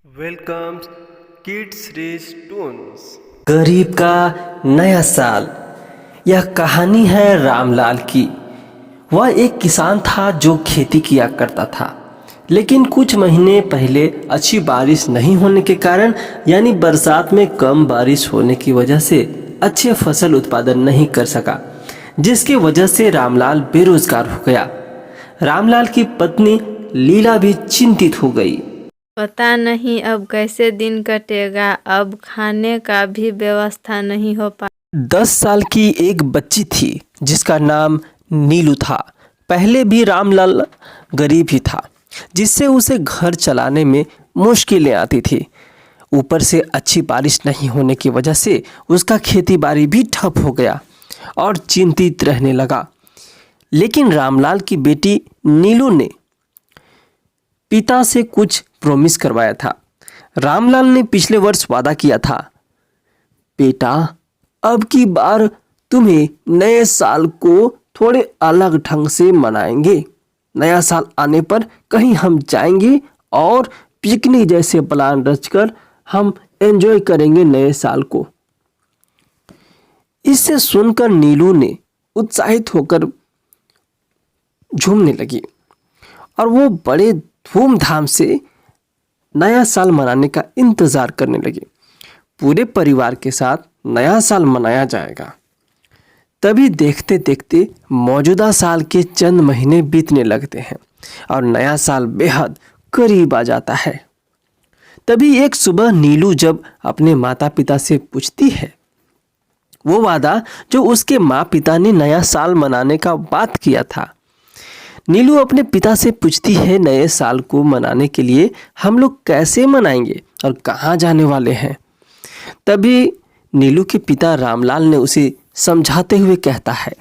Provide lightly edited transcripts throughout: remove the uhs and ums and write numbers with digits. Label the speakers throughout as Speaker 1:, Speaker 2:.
Speaker 1: Welcomes kids race Toons.
Speaker 2: गरीब का नया साल। यह कहानी है रामलाल की। वह एक किसान था जो खेती किया करता था, लेकिन कुछ महीने पहले अच्छी बारिश नहीं होने के कारण यानी बरसात में कम बारिश होने की वजह से अच्छे फसल उत्पादन नहीं कर सका, जिसकी वजह से रामलाल बेरोजगार हो गया। रामलाल की पत्नी लीला भी चिंतित हो गई।
Speaker 3: पता नहीं अब कैसे दिन कटेगा। अब खाने का भी व्यवस्था नहीं हो पा।
Speaker 2: 10 साल की एक बच्ची थी जिसका नाम नीलू था। पहले भी रामलाल गरीब ही था, जिससे उसे घर चलाने में मुश्किलें आती थी। ऊपर से अच्छी बारिश नहीं होने की वजह से उसका खेती बाड़ी भी ठप हो गया और चिंतित रहने लगा। लेकिन रामलाल की बेटी नीलू ने पिता से कुछ प्रॉमिस करवाया था। रामलाल ने पिछले वर्ष वादा किया था, बेटा अब की बार तुम्हें नए साल को थोड़े अलग ढंग से मनाएंगे। नया साल आने पर कहीं हम जाएंगे और पिकनिक जैसे प्लान रचकर हम एंजॉय करेंगे नए साल को। इससे सुनकर नीलू ने उत्साहित होकर झूमने लगी और वो बड़े धूमधाम से नया साल मनाने का इंतजार करने लगी। पूरे परिवार के साथ नया साल मनाया जाएगा। तभी देखते देखते मौजूदा साल के चंद महीने बीतने लगते हैं और नया साल बेहद करीब आ जाता है। तभी एक सुबह नीलू जब अपने माता पिता से पूछती है वो वादा जो उसके माँ पिता ने नया साल मनाने का बात किया था। नीलू अपने पिता से पूछती है, नए साल को मनाने के लिए हम लोग कैसे मनाएंगे और कहाँ जाने वाले हैं। तभी नीलू के पिता रामलाल ने उसे समझाते हुए कहता है,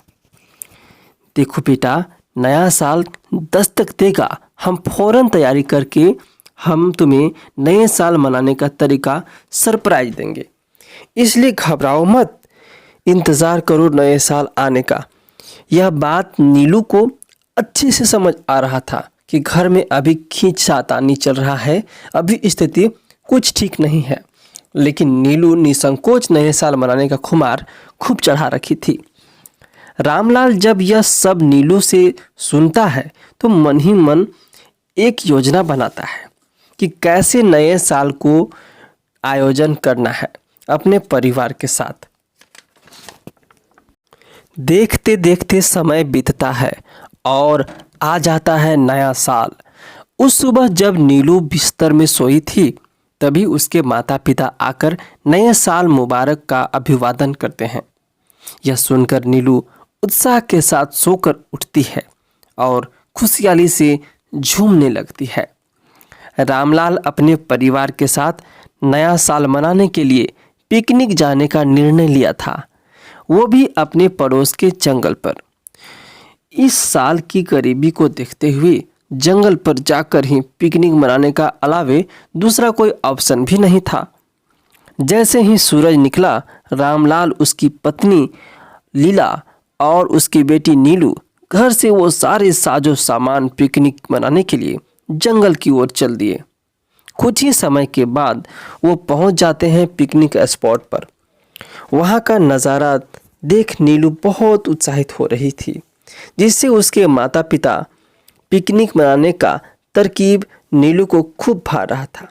Speaker 2: देखो बेटा, नया साल दस्तक देगा, हम फौरन तैयारी करके हम तुम्हें नए साल मनाने का तरीका सरप्राइज देंगे, इसलिए घबराओ मत, इंतज़ार करो नए साल आने का। यह बात नीलू को अच्छे से समझ आ रहा था कि घर में अभी खींचातानी चल रहा है, अभी स्थिति कुछ ठीक नहीं है। लेकिन नीलू निसंकोच नए साल मनाने का खुमार खूब चढ़ा रखी थी। रामलाल जब यह सब नीलू से सुनता है तो मन ही मन एक योजना बनाता है कि कैसे नए साल को आयोजन करना है अपने परिवार के साथ। देखते देखते समय बीतता है और आ जाता है नया साल। उस सुबह जब नीलू बिस्तर में सोई थी, तभी उसके माता पिता आकर नए साल मुबारक का अभिवादन करते हैं। यह सुनकर नीलू उत्साह के साथ सोकर उठती है और खुशहाली से झूमने लगती है। रामलाल अपने परिवार के साथ नया साल मनाने के लिए पिकनिक जाने का निर्णय लिया था, वो भी अपने पड़ोस के जंगल पर। इस साल की गरीबी को देखते हुए जंगल पर जाकर ही पिकनिक मनाने का अलावे दूसरा कोई ऑप्शन भी नहीं था। जैसे ही सूरज निकला, रामलाल, उसकी पत्नी लीला और उसकी बेटी नीलू घर से वो सारे साजो सामान पिकनिक मनाने के लिए जंगल की ओर चल दिए। कुछ ही समय के बाद वो पहुंच जाते हैं पिकनिक स्पॉट पर। वहाँ का नज़ारा देख नीलू बहुत उत्साहित हो रही थी, जिससे उसके माता पिता पिकनिक मनाने का तरकीब नीलू को खूब भा रहा था।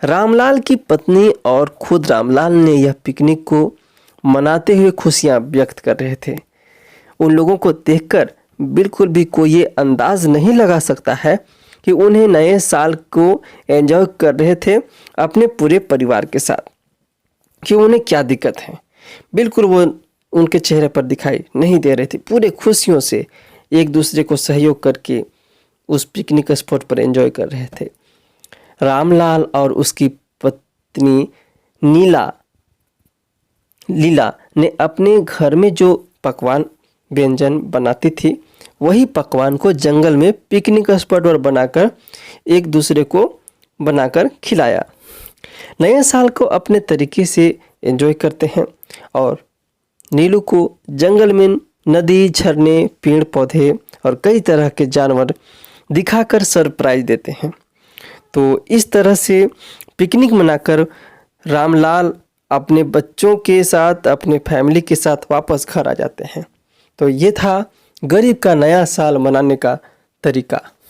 Speaker 2: रामलाल की पत्नी और खुद रामलाल ने यह पिकनिक को मनाते हुए खुशियां व्यक्त कर रहे थे। उन लोगों को देखकर बिल्कुल भी कोई ये अंदाज नहीं लगा सकता है कि उन्हें नए साल को एंजॉय कर रहे थे अपने पूरे परिवार के साथ, कि उन्हें क्या दिक्कत है। बिल्कुल वो उनके चेहरे पर दिखाई नहीं दे रहे थे। पूरे खुशियों से एक दूसरे को सहयोग करके उस पिकनिक स्पॉट पर एंजॉय कर रहे थे। रामलाल और उसकी पत्नी लीला ने अपने घर में जो पकवान व्यंजन बनाती थी, वही पकवान को जंगल में पिकनिक स्पॉट पर बनाकर एक दूसरे को बनाकर खिलाया। नए साल को अपने तरीके से एंजॉय करते हैं और नीलू को जंगल में नदी, झरने, पेड़ पौधे और कई तरह के जानवर दिखाकर सरप्राइज देते हैं। तो इस तरह से पिकनिक मनाकर रामलाल अपने बच्चों के साथ, अपने फैमिली के साथ वापस घर आ जाते हैं। तो ये था गरीब का नया साल मनाने का तरीका।